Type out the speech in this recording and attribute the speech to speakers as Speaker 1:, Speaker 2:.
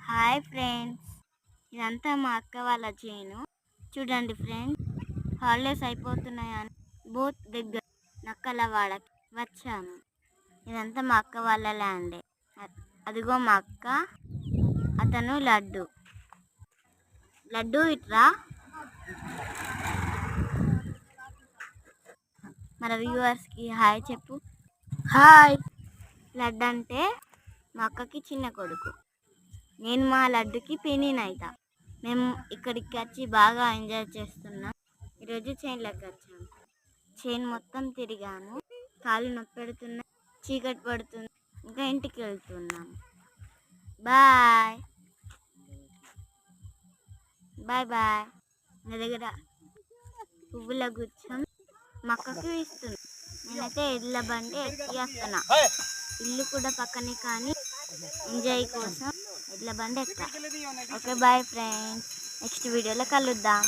Speaker 1: Hi friends, ఇదంతా మా అక్క వాళ్ళ చేను. చూడండి ఫ్రెండ్స్, హాలిడేస్ అయిపోతున్నాయని బోత్ దగ్గర నక్కలవాడకి వచ్చాము. ఇదంతా మా అక్క వాళ్ళ ల్యాండే. అదిగో మా అక్క, అతను లడ్డు. లడ్డు ఇట్రా. మన వ్యూవర్స్కి హాయ్ చెప్పు.
Speaker 2: హాయ్.
Speaker 1: లడ్డు అంటే మా అక్కకి చిన్న కొడుకు. నేను మా లడ్డుకి పిన్నినైతా. మేము ఇక్కడికి వచ్చి బాగా ఎంజాయ్ చేస్తున్నాం. ఈరోజు చేనులోకి వచ్చాము. చేను మొత్తం తిరిగాము. కాళ్ళు నొప్పి పెడుతున్నా, చీకటి పడుతుంది. ఇంకా ఇంటికి వెళ్తున్నాము. Bye bye bye. నా దగ్గర పువ్వుల గుచ్చం మా అక్కకి ఇస్తుంది. నేనైతే ఎడ్ల బండి ఎక్కి వస్తున్నా. ఇల్లు కూడా పక్కనే, కానీ ఎంజాయ్ కోసం ఎడ్ల బండి ఎక్కా. ఓకే బాయ్ ఫ్రెండ్స్, నెక్స్ట్ వీడియోలో కలుద్దాం.